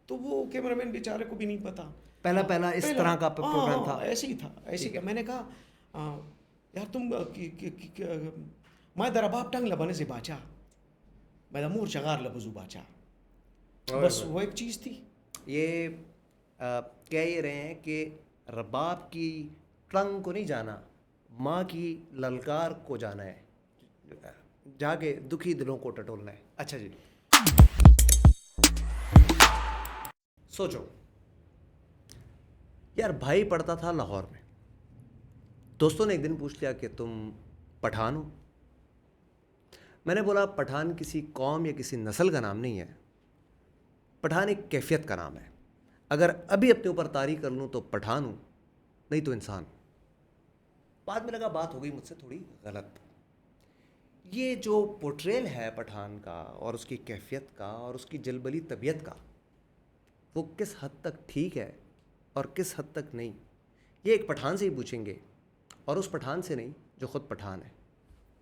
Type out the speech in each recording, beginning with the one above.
تو وہ کیمرہ مین بیچارے کو بھی نہیں پتا. پہلا اس طرح کا پروگرام تھا. ایسے ہی تھا. میں نے کہا یار تم میں درباب ٹنگ لبنے سے باچا میں دمور چغار لبزو باچا, بس وہ ایک چیز تھی. یہ کہہ یہ رہے ہیں کہ رباب کی ٹنگ کو نہیں جانا, ماں کی للکار کو جانا ہے, جا کے دکھی دلوں کو ٹٹولنا ہے. اچھا جی, سوچو یار, بھائی پڑھتا تھا لاہور میں, دوستوں نے ایک دن پوچھ لیا کہ تم پٹھان ہو. میں نے بولا پٹھان کسی قوم یا کسی نسل کا نام نہیں ہے, پٹھان ایک کیفیت کا نام ہے. اگر ابھی اپنے اوپر طاری کر لوں تو پٹھان ہوں, نہیں تو انسان. بعد میں لگا بات ہو گئی مجھ سے تھوڑی غلط. یہ جو پورٹریل ہے پٹھان کا اور اس کی کیفیت کا اور اس کی جلبلی طبیعت کا, وہ کس حد تک ٹھیک ہے اور کس حد تک نہیں, یہ ایک پٹھان سے ہی پوچھیں گے. اور اس پٹھان سے نہیں جو خود پٹھان ہے,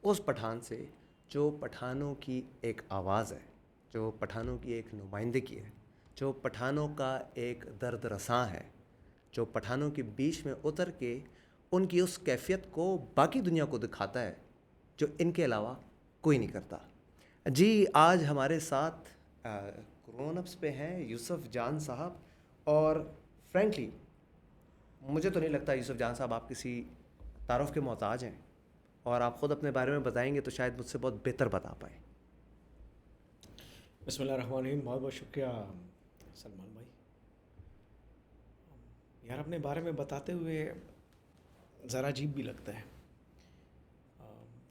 اس پٹھان سے جو پٹھانوں کی ایک آواز ہے, جو پٹھانوں کی ایک نمائندگی ہے, جو پٹھانوں کا ایک درد رساں ہے, جو پٹھانوں کے بیچ میں اتر کے ان کی اس کیفیت کو باقی دنیا کو دکھاتا ہے جو ان کے علاوہ کوئی نہیں کرتا. جی, آج ہمارے ساتھ گرون اپس پہ ہیں یوسف جان صاحب, اور فرینکلی مجھے تو نہیں لگتا یوسف جان صاحب آپ کسی تعارف کے محتاج ہیں, اور آپ خود اپنے بارے میں بتائیں گے تو شاید مجھ سے بہت بہتر بتا پائیں. بسم اللہ الرحمن الرحیم. بہت بہت شکریہ سلمان بھائی. یار اپنے بارے میں بتاتے ہوئے ذرا عجیب بھی لگتا ہے,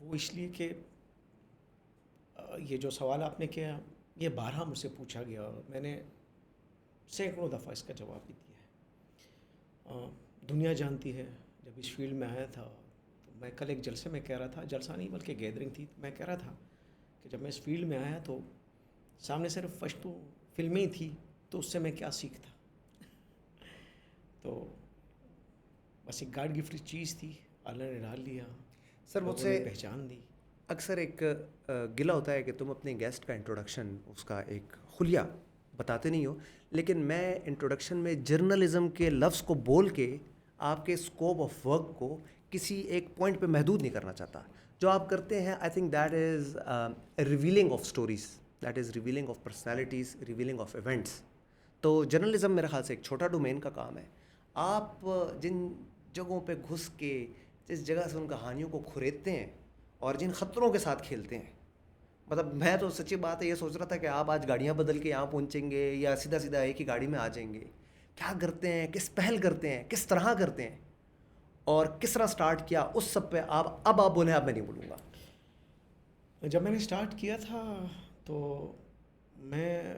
وہ اس لیے کہ یہ جو سوال آپ نے کیا یہ بارہا مجھ سے پوچھا گیا, اور میں نے سینکڑوں دفعہ اس کا جواب بھی دیا ہے. دنیا جانتی ہے جب اس فیلڈ میں آیا تھا, تو میں کل ایک جلسے میں کہہ رہا تھا, جلسہ نہیں بلکہ گیدرنگ تھی, میں کہہ رہا تھا کہ جب میں اس فیلڈ میں آیا تو سامنے صرف پشتو فلمیں ہی تھی, تو اس سے میں کیا سیکھتا. تو بس ایک گاڈ گفٹڈ چیز تھی, اللہ نے ڈال لیا, سر مجھ لوگوں نے سے پہچان دی. اکثر ایک گلہ ہوتا ہے کہ تم اپنے گیسٹ کا انٹروڈکشن, اس کا ایک خلیہ بتاتے نہیں ہو, لیکن میں انٹروڈکشن میں جرنلزم کے لفظ کو بول کے آپ کے اسکوپ آف ورک کو کسی ایک پوائنٹ پہ محدود نہیں کرنا چاہتا. جو آپ کرتے ہیں I think that is revealing of stories, that is revealing of personalities, revealing of events. تو جرنلزم میرے خیال سے ایک چھوٹا ڈومین کا کام ہے. آپ جن جگہوں پہ گھس کے جس جگہ سے ان کہانیوں کو کھریدتے ہیں اور جن خطروں کے ساتھ کھیلتے ہیں, مطلب میں تو سچی بات ہے یہ سوچ رہا تھا کہ آپ آج گاڑیاں بدل کے یہاں پہنچیں گے یا سیدھا سیدھا ایک ہی گاڑی میں آ جائیں گے. کیا کرتے ہیں, کس پہل کرتے ہیں, کس طرح کرتے ہیں, اور کس طرح سٹارٹ کیا, اس سب پہ آپ بولیں, آپ میں نہیں بولوں گا. جب میں نے سٹارٹ کیا تھا تو میں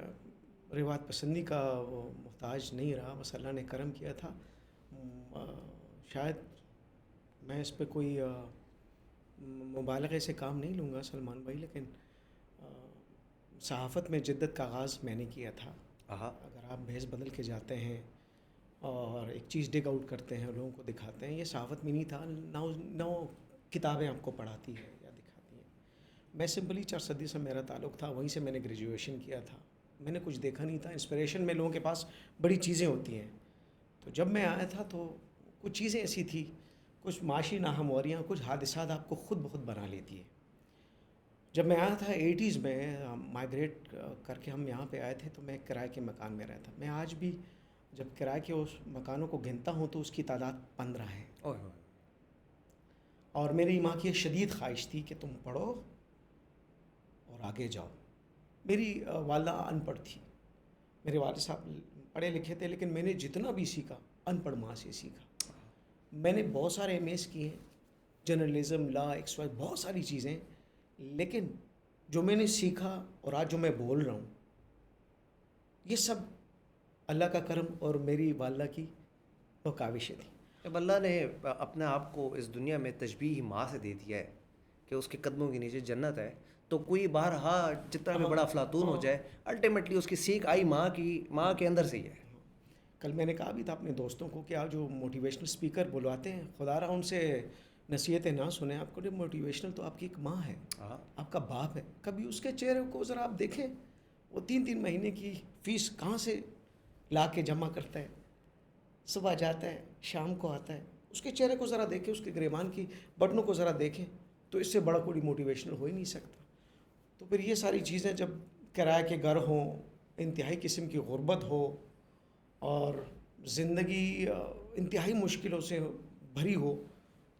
روایت پسندی کا وہ محتاج نہیں رہا, بس اللہ نے کرم کیا تھا. شاید میں اس پہ کوئی مبالغے سے کام نہیں لوں گا سلمان بھائی, لیکن صحافت میں جدت کا آغاز میں نے کیا تھا. اگر آپ بھیس بدل کے جاتے ہیں اور ایک چیز ڈگ آؤٹ کرتے ہیں, لوگوں کو دکھاتے ہیں, یہ صحافت میں نہیں تھا. نہ کتابیں آپ کو پڑھاتی ہیں یا دکھاتی ہیں. میں سمپلی 4 صدی سے میرا تعلق تھا, وہیں سے میں نے گریجویشن کیا تھا. میں نے کچھ دیکھا نہیں تھا. انسپریشن میں لوگوں کے پاس بڑی چیزیں ہوتی ہیں, تو جب میں آیا تھا تو کچھ چیزیں ایسی تھی, کچھ معاشی ناہمواریاں, کچھ حادثات آپ کو خود بخود بنا لیتی ہے. جب میں آیا تھا 80s میں مائگریٹ کر کے ہم یہاں پہ آئے تھے, تو میں ایک کرائے کے مکان میں رہتا. میں آج بھی جب کرائے کے اس مکانوں کو گنتا ہوں تو اس کی تعداد 15 ہے. اور میری ماں کی ایک شدید خواہش تھی کہ تم پڑھو اور آگے جاؤ. میری والدہ ان پڑھ تھی, میرے والد صاحب پڑھے لکھے تھے, لیکن میں نے جتنا بھی سیکھا ان پڑھ ماں سے سیکھا. میں نے بہت سارے ایم ایس کیے ہیں, جرنلزم, لا, ایکس وائی, بہت ساری چیزیں, لیکن جو میں نے سیکھا اور آج جو میں بول رہا ہوں, یہ سب اللہ کا کرم اور میری والدہ کی وہ کاوشیں تھیں. جب اللہ نے اپنے آپ کو اس دنیا میں تشبیہ ماں سے دے دیا ہے کہ اس کے قدموں کے نیچے جنت ہے, تو کوئی بارہا جتنا بھی بڑا افلاطون ہو جائے, الٹیمیٹلی اس کی سیکھ آئی ماں کے اندر سے ہی ہے. کل میں نے کہا بھی تھا اپنے دوستوں کو کہ آپ جو موٹیویشنل اسپیکر بلواتے ہیں, خدا رہا ان سے نصیحتیں نہ سنیں. آپ کو جو موٹیویشنل تو آپ کی ایک ماں ہے, آپ کا باپ ہے. کبھی اس کے چہرے کو ذرا آپ دیکھیں, وہ 3 مہینے کی فیس کہاں سے لا کے جمع کرتا ہے, صبح جاتا ہے, شام کو آتا ہے. اس کے چہرے کو ذرا دیکھیں, اس کے گریبان کی بٹنوں کو ذرا دیکھیں, تو اس سے بڑا کوئی موٹیویشنل ہو ہی نہیں سکتا. تو پھر یہ ساری چیزیں جب کرائے کے گھر ہوں, انتہائی قسم کی غربت ہو, اور زندگی انتہائی مشکلوں سے بھری ہو,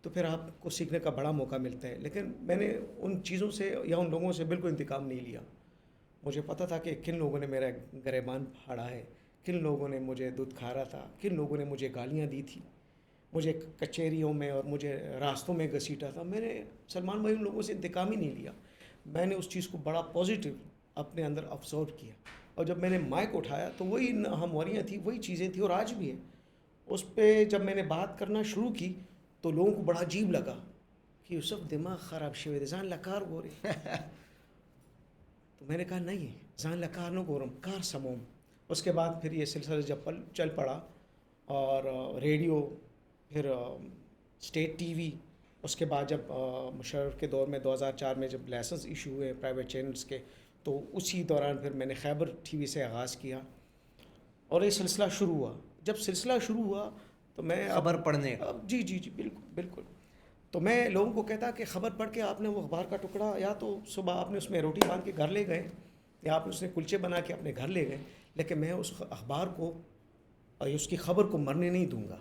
تو پھر آپ کو سیکھنے کا بڑا موقع ملتا ہے. لیکن میں نے ان چیزوں سے یا ان لوگوں سے بالکل انتقام نہیں لیا. مجھے پتہ تھا کہ کن لوگوں نے میرا گریبان پھاڑا ہے, کن لوگوں نے مجھے دودھ کھارا تھا, کن لوگوں نے مجھے گالیاں دی تھی, مجھے کچہریوں میں اور مجھے راستوں میں گھسیٹا تھا. میں نے سلمان بھائی ان لوگوں سے انتقام ہی نہیں لیا. میں نے اس چیز کو بڑا پازیٹیو اپنے اندر ابزرو کیا, اور جب میں نے مائک اٹھایا تو وہی ہمواریاں تھیں, وہی چیزیں تھیں, اور آج بھی ہیں. اس پہ جب میں نے بات کرنا شروع کی تو لوگوں کو بڑا عجیب لگا کہ یوسف دماغ خراب شوی دے, زان لکار گورے. تو میں نے کہا نہیں, زان لکار نو گورم, کار سموم. اس کے بعد پھر یہ سلسلہ جب چل پڑا, اور ریڈیو, پھر اسٹیٹ ٹی وی, اس کے بعد جب مشرف کے دور میں 2004 میں جب لائسنس ایشو ہوئے پرائیویٹ چینلز کے, تو اسی دوران پھر میں نے خیبر ٹی وی سے آغاز کیا, اور یہ سلسلہ شروع ہوا. جب سلسلہ شروع ہوا تو میں خبر پڑھنے کا, جی جی جی بالکل بالکل, تو میں لوگوں کو کہتا کہ خبر پڑھ کے آپ نے وہ اخبار کا ٹکڑا, یا تو صبح آپ نے اس میں روٹی باندھ کے گھر لے گئے, یا آپ نے اس میں کلچے بنا کے اپنے گھر لے گئے, لیکن میں اس اخبار کو اور اس کی خبر کو مرنے نہیں دوں گا.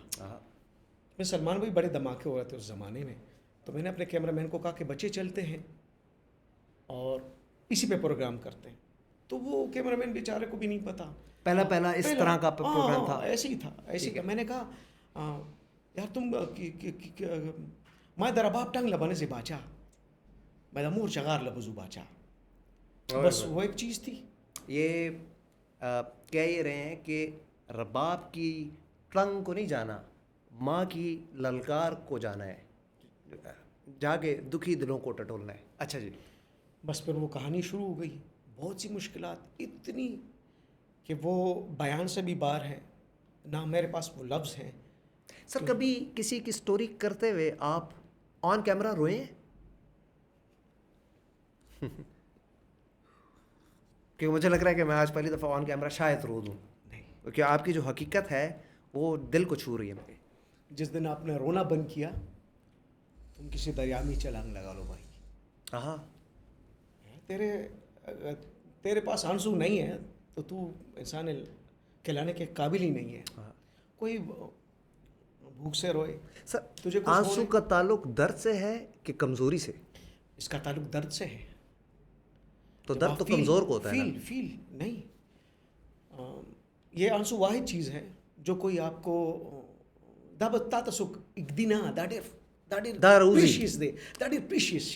میں سلمان بھائی بڑے دھماکے ہو رہے تھے اس زمانے میں, تو میں نے اپنے کیمرہ مین کو کہا کہ بچے چلتے ہیں اور اسی پہ پروگرام کرتے ہیں. تو وہ کیمرہ مین بیچارے کو بھی نہیں پتا, پہلا اس طرح کا پروگرام تھا, ایسے ہی تھا, ایسے ہی. میں نے کہا یار تم میں درباب ٹنگ لبانے سے باچا, میں مور چغار لبزو باچا, بس وہ ایک چیز تھی. یہ کہہ یہ رہے ہیں کہ رباب کی ٹنگ کو نہیں جانا, ماں کی للکار کو جانا ہے, جا کے دکھی دلوں کو ٹٹولنا ہے. اچھا جی. بس پھر وہ کہانی شروع ہو گئی. بہت سی مشکلات اتنی کہ وہ بیان سے بھی باہر ہے, نہ میرے پاس وہ لفظ ہیں. سر کبھی کسی کی سٹوری کرتے ہوئے آپ آن کیمرہ روئے ہیں؟ کہ مجھے لگ رہا ہے کہ میں آج پہلی دفعہ آن کیمرہ شاید رو دوں, کیونکہ آپ کی جو حقیقت ہے وہ دل کو چھو رہی ہے میرے. جس دن آپ نے رونا بند کیا, تم کسی دریا میں چلانگ لگا لو بھائی. ہاں, تیرے پاس آنسو نہیں ہے تو تو انسان کھلانے کے قابل ہی نہیں ہے. کوئی بھوک سے روئے. سر تجھے آنسو کا تعلق درد سے ہے کہ کمزوری سے؟ اس کا تعلق درد سے ہے. تو درد تو کمزور کو ہوتا ہے نا. فیل نہیں, یہ آنسو واحد چیز ہے جو کوئی آپ کو دبتا تسک اگدینا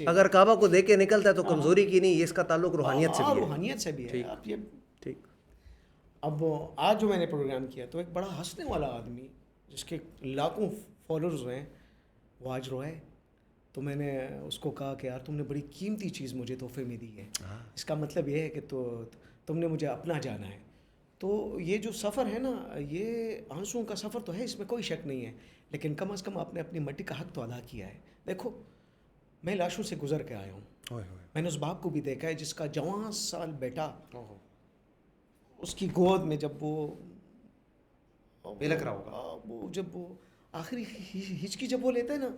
اگر کعبہ کو دیکھ کے نکلتا ہے تو کمزوری کی نہیں, اس کا تعلق روحانیت سے بھی ہے. روحانیت سے بھی ہے. آپ یہ ٹھیک. اب آج جو میں نے پروگرام کیا تو ایک بڑا ہنسنے والا آدمی جس کے لاکھوں فالوورز ہیں, وہ آج روئے. تو میں نے اس کو کہا کہ یار تم نے بڑی قیمتی چیز مجھے تحفے میں دی ہے, اس کا مطلب یہ ہے کہ تم نے مجھے اپنا جانا ہے. تو یہ جو سفر ہے نا, یہ آنسوؤں کا سفر تو ہے, اس میں کوئی شک نہیں ہے, لیکن کم از کم آپ نے اپنی مٹی کا حق تو ادا کیا ہے. دیکھو میں لاشوں سے گزر کے آیا ہوں, میں نے اس باپ کو بھی دیکھا ہے جس کا جوان سال بیٹا اس کی گود میں جب وہ لگ رہا ہوگا, وہ جب وہ آخری ہچکی جب وہ لیتا ہے نا,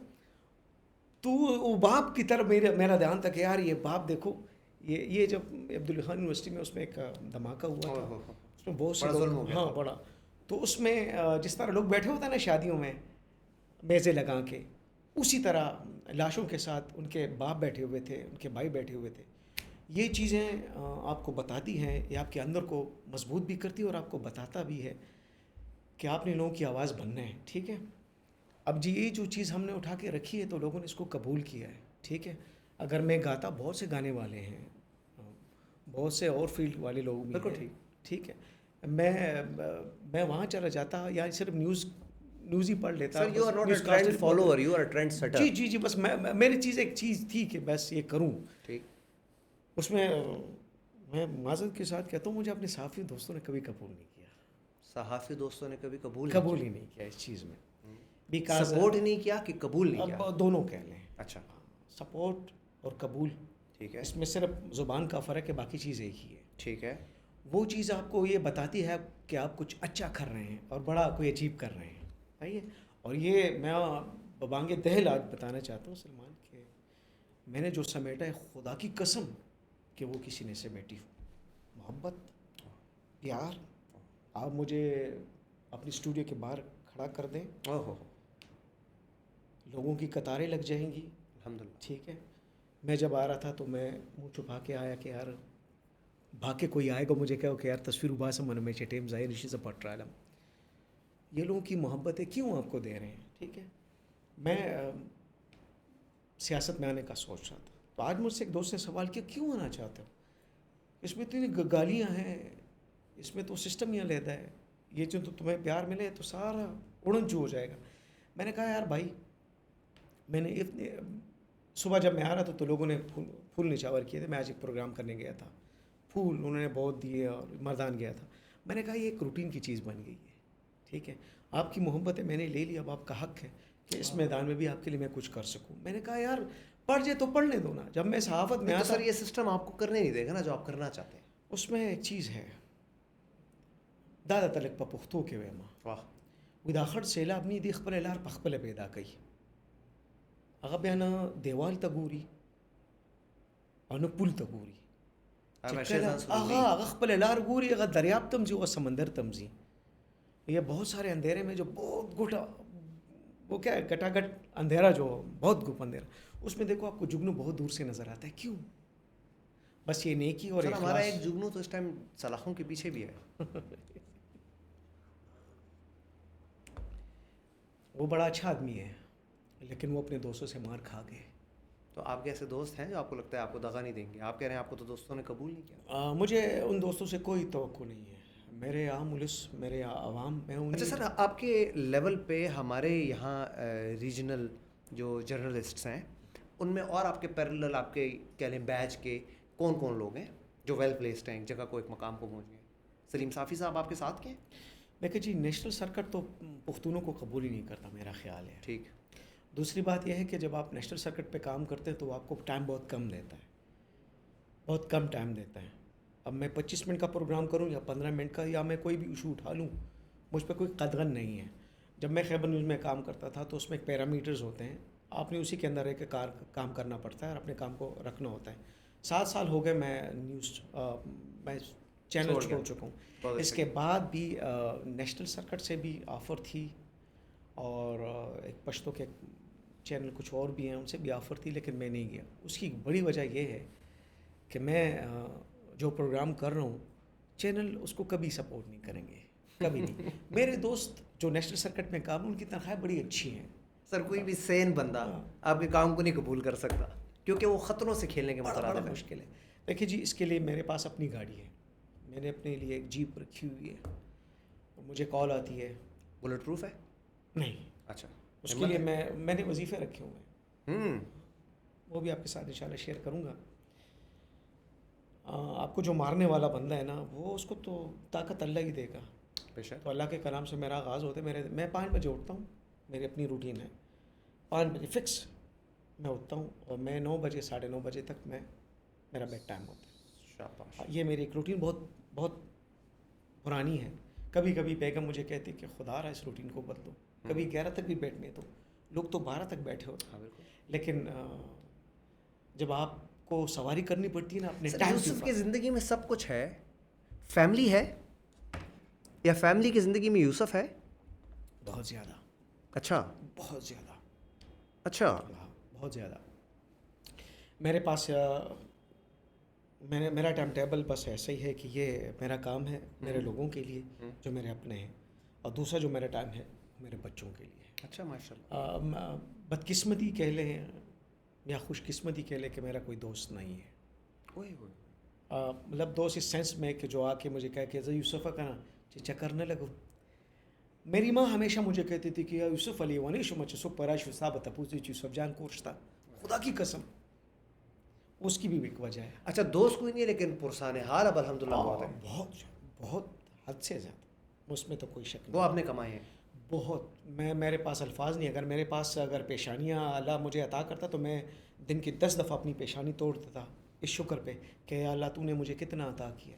تو وہ باپ کی طرف میرا دھیان تھا کہ یار یہ باپ دیکھو. یہ جب عبداللہ خان یونیورسٹی میں اس میں ایک دھماکہ ہوا تھا, اس میں بہت سے لوگ, ہاں بڑا, تو اس میں جس طرح لوگ بیٹھے ہوتے ہیں نا شادیوں میں میزیں لگا کے, اسی طرح لاشوں کے ساتھ ان کے باپ بیٹھے ہوئے تھے, ان کے بھائی بیٹھے ہوئے تھے. یہ چیزیں آپ کو بتاتی ہیں, یہ آپ کے اندر کو مضبوط بھی کرتی ہے اور آپ کو بتاتا بھی ہے کہ آپ نے لوگوں کی آواز بننا ہے. ٹھیک ہے. اب جی یہ جو چیز ہم نے اٹھا کے رکھی ہے تو لوگوں نے اس کو قبول کیا ہے. ٹھیک ہے. اگر میں گاتا, بہت سے گانے والے ہیں, بہت سے اور فیلڈ والے لوگ بھی ہیں. ٹھیک ہے. میں وہاں چلا جاتا یا صرف نیوز ہی پڑھ لیتا. Sir you are not a trend follower, you are a trend setter. جی جی جی, بس میری چیز ایک چیز تھی کہ بس یہ کروں. ٹھیک. اس میں میں معذرت کے ساتھ کہتا ہوں, مجھے اپنے صحافی دوستوں نے کبھی قبول نہیں کیا. صحافی دوستوں نے کبھی قبول ہی نہیں کیا اس چیز میں. سپورٹ نہیں کیا کہ قبول نہیں کیا؟ اب دونوں کہہ لیں. اچھا. سپورٹ اور قبول, ٹھیک ہے, اس میں صرف زبان کا فرق ہے, باقی چیز ایک ہی ہے. ٹھیک ہے. وہ چیز آپ کو یہ بتاتی ہے کہ آپ کچھ اچھا کر رہے ہیں اور بڑا کوئی اچیو کر رہے ہیں. صحیح ہے. اور یہ میں ببانگ دہل آج بتانا چاہتا ہوں سلمان کہ میں نے جو سمیٹا ہے خدا کی قسم کہ وہ کسی نے سمیٹی ہو. محبت، پیار. آپ مجھے اپنی اسٹوڈیو کے باہر کھڑا کر دیں، لوگوں کی قطاریں لگ جائیں گی. الحمدللہ. ٹھیک ہے. میں جب آ رہا تھا تو میں منہ چھپا کے آیا کہ یار بھاگ کے کوئی آئے گا مجھے کہو کہ یار تصویر اباسم من میں چٹیم ظاہر رشی سے پٹرالم. یہ لوگوں کی محبتیں کیوں آپ کو دے رہے ہیں؟ ٹھیک ہے. میں سیاست میں آنے کا سوچ رہا تھا تو آج مجھ سے ایک دوست نے سوال کیا کیوں آنا چاہتے ہو؟ اس میں اتنی گالیاں ہیں، اس میں تو سسٹم ہی علیحدہ ہے، یہ جو تو تمہیں پیار ملے تو سارا اڑن جو ہو جائے گا. میں نے کہا یار بھائی میں نے اتنے صبح جب میں آ رہا تھا تو لوگوں نے پھول نچاور کیے تھے. میں آج ایک پروگرام کرنے گیا تھا، پھول انہوں نے بہت دیے اور مردان گیا تھا. میں نے کہا یہ ایک روٹین کی چیز بن گئی ہے. ٹھیک ہے. آپ کی محبتیں میں نے لے لی، اب آپ کا حق ہے کہ اس میدان میں بھی آپ کے لیے میں کچھ کر سکوں. میں نے کہا یار پڑھ جائے تو پڑھنے دو نا. جب میں صحافت میں تو آتا سر یہ سسٹم آپ کو کرنے نہیں دے گا نا جو آپ کرنا چاہتے ہیں. اس میں ایک چیز ہے دادا تلک پا پختو کے ویما واہ. وداخر سیلاب نی دی خپل لار په خپل پیدا کوي. هغه بیا نه دیوال ته ګوري او نه پل ته ګوري. هغه خپل لار ګوري، هغه دریاب تم ځي او سمندر تم ځي. یہ بہت سارے اندھیرے میں جو بہت گھٹا وہ کیا ہے گٹا گٹ اندھیرا جو بہت گپ اندھیرا، اس میں دیکھو آپ کو جگنو بہت دور سے نظر آتا ہے. کیوں؟ بس یہ نیکی اور ہمارا ایک جگنو تو اس ٹائم سلاخوں کے پیچھے بھی ہے. وہ بڑا اچھا آدمی ہے لیکن وہ اپنے دوستوں سے مار کھا گئے. تو آپ کے ایسے دوست ہیں جو آپ کو لگتا ہے آپ کو دغا نہیں دیں گے؟ آپ کہہ رہے ہیں آپ کو تو دوستوں نے قبول نہیں کیا. مجھے ان دوستوں سے کوئی توقع نہیں ہے. میرے عام ملس میرے عوام میں ہوں. اچھا سر، آپ کے لیول پہ ہمارے یہاں ریجنل جو جرنلسٹس ہیں ان میں اور آپ کے پیرلل آپ کے کہہ لیں بیچ کے کون کون لوگ ہیں جو ویل پلیسڈ ہیں، ایک جگہ کو ایک مقام کو پہنچ گئے؟ سلیم صافی صاحب آپ کے ساتھ کے ہیں؟ دیکھیں جی نیشنل سرکٹ تو پختونوں کو قبول ہی نہیں کرتا میرا خیال ہے. ٹھیک. دوسری بات یہ ہے کہ جب آپ نیشنل سرکٹ پہ کام کرتے ہیں تو وہ آپ کو ٹائم بہت کم دیتا ہے، بہت کم ٹائم دیتا ہے. اب میں 25 منٹ کا پروگرام کروں یا 15 منٹ کا، یا میں کوئی بھی ایشو اٹھا لوں، مجھ پہ کوئی قدغن نہیں ہے. جب میں خیبر نیوز میں کام کرتا تھا تو اس میں ایک پیرامیٹرز ہوتے ہیں، آپ نے اسی کے اندر ایک کام کرنا پڑتا ہے اور اپنے کام کو رکھنا ہوتا ہے. 7 سال ہو گئے میں نیوز میں چینل چھوڑ چکا ہوں. اس کے بعد بھی نیشنل سرکٹ سے بھی آفر تھی اور ایک پشتو کے چینل کچھ اور بھی ہیں ان سے بھی آفر تھی، لیکن میں نہیں گیا. اس کی بڑی وجہ یہ ہے کہ میں جو پروگرام کر رہا ہوں چینل اس کو کبھی سپورٹ نہیں کریں گے، کبھی نہیں. میرے دوست جو نیشنل سرکٹ میں کام ان کی تنخواہیں بڑی اچھی ہیں. سر کوئی بھی سین بندہ آپ کے کام کو نہیں قبول کر سکتا کیونکہ وہ خطروں سے کھیلنے کے مترادف ہے. مشکل ہے. دیکھیے جی اس کے لیے میرے پاس اپنی گاڑی ہے، میں نے اپنے لیے ایک جیپ رکھی ہوئی ہے اور مجھے کال آتی ہے. بلٹ پروف ہے؟ نہیں. اچھا. اس کے لیے میں نے وظیفے رکھے ہوئے ہیں، وہ بھی آپ کے ساتھ انشاءاللہ شیئر کروں گا. آپ کو جو مارنے والا بندہ ہے نا وہ اس کو تو طاقت اللہ ہی دے گا. تو اللہ کے کلام سے میرا آغاز ہوتا ہے. میں 5 بجے اٹھتا ہوں، میری اپنی روٹین ہے. 5 بجے فکس میں اٹھتا ہوں اور میں 9 بجے 9:30 بجے تک میرا بیڈ ٹائم ہوتا ہے. یہ میری ایک روٹین بہت بہت پرانی ہے. کبھی کبھی بیگم مجھے کہتی کہ خدا رہا اس روٹین کو بدلو. کبھی 11 تک بھی بیٹھنے تو لوگ تو 12 تک بیٹھے ہوتے ہیں. لیکن جب آپ کو سواری کرنی پڑتی ہے نا اپنے ٹائم. یوسف کی زندگی میں سب کچھ ہے، فیملی ہے یا فیملی کی زندگی میں یوسف ہے؟ بہت زیادہ. اچھا. بہت زیادہ. اچھا. بہت زیادہ. میرے پاس میرا ٹائم ٹیبل بس ایسا ہی ہے کہ یہ میرا کام ہے میرے لوگوں کے لیے جو میرے اپنے ہیں، اور دوسرا جو میرا ٹائم ہے میرے بچوں کے لیے. اچھا ماشاء اللہ. بدقسمتی کہہ لیں یا خوش قسمتی کہہ لیں کہ میرا کوئی دوست نہیں ہے. مطلب دوست اس سینس میں کہ جو آ کے مجھے کہہ کہ یوسف کا نا چچا کرنے لگو. میری ماں ہمیشہ مجھے کہتی تھی کہ یوسف علی ونی شو مچ سو پراش صاحب تپوزی یوسف جان کوشتا. خدا کی قسم اس کی بھی ایک وجہ ہے. اچھا دوست کوئی نہیں ہے لیکن پرسان حال اب الحمدللہ بہت ہے. بہت بہت حد سے زیادہ. اس میں تو کوئی شک نہیں. وہ آپ نے کمائے ہیں بہت. میرے پاس الفاظ نہیں. اگر میرے پاس اگر پیشانیاں اللہ مجھے عطا کرتا تو میں دن کی 10 دفعہ اپنی پیشانی توڑ دیتا اس شکر پہ کہ اللہ تو نے مجھے کتنا عطا کیا.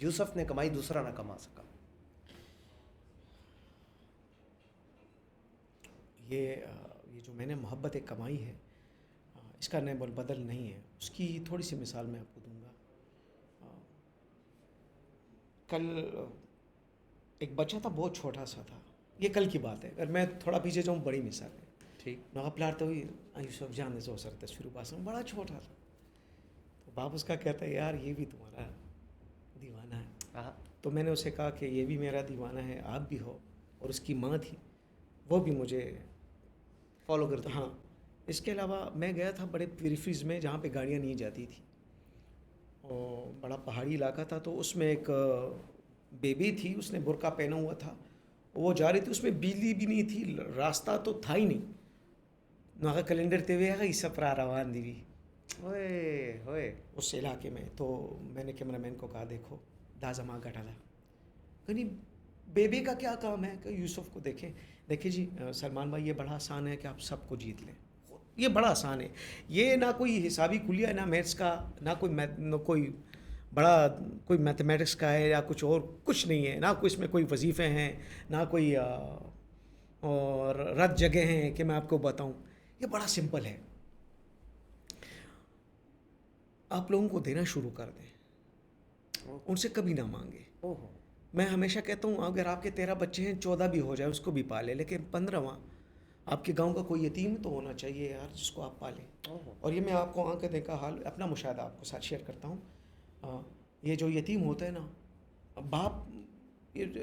یوسف نے کمائی دوسرا نہ کما سکا؟ یہ جو میں نے محبت ایک کمائی ہے اس کا نئے بدل نہیں ہے. اس کی تھوڑی سی مثال میں آپ کو دوں گا. کل ایک بچہ تھا، بہت چھوٹا سا تھا، یہ کل کی بات ہے، اگر میں تھوڑا پیچھے جاؤں بڑی مثال ہے. ٹھیک. نوغا پلارتے ہوئی یوسف جان زو سر تصویر باسم بڑا چھوٹا تھا. تو باپ اس کا کہتا ہے یار یہ بھی تمہارا دیوانہ ہے. تو میں نے اسے کہا کہ یہ بھی میرا دیوانہ ہے، آپ بھی ہو، اور اس کی ماں تھی وہ بھی مجھے فالو کرتا. ہاں. اس کے علاوہ میں گیا تھا بڑے پیریفریز میں جہاں پہ گاڑیاں نہیں جاتی تھی، اور بڑا پہاڑی علاقہ تھا. تو اس میں ایک بیبی تھی، اس نے برقع پہنا ہوا تھا، وہ جا رہی تھی، اس میں بجلی بھی نہیں تھی، راستہ تو تھا ہی نہیں. نوغا کیلنڈر تے ہوئے گا اس پر روان دی ہوئے ہوئے اس علاقے میں. تو میں نے کیمرہ مین کو کہا دیکھو دازما گٹالا یعنی بیبی کا کیا کام ہے کہ یوسف کو دیکھیں. دیکھیں جی سلمان بھائی، یہ بڑا آسان ہے کہ آپ سب کو جیت لیں، یہ بڑا آسان ہے. یہ نہ کوئی حسابی کلیہ ہے، نہ میتھس کا، نہ کوئی بڑا کوئی میتھمیٹکس کا ہے، یا کچھ اور کچھ نہیں ہے، نہ کوئی اس میں کوئی وظیفے ہیں، نہ کوئی اور رد جگہ ہیں کہ میں آپ کو بتاؤں. یہ بڑا سمپل ہے. آپ لوگوں کو دینا شروع کر دیں، ان سے کبھی نہ مانگے. میں ہمیشہ کہتا ہوں اگر آپ کے 13 بچے ہیں، 14 بھی ہو جائے اس کو بھی پالے، لیکن 15واں آپ کے گاؤں کا کوئی یتیم تو ہونا چاہیے یار جس کو آپ پالیں. اور یہ میں آپ کو آنکھ دیکھا حال اپنا مشاہدہ آپ کو ساتھ شیئر کرتا ہوں. یہ جو یتیم ہوتا ہے نا، باپ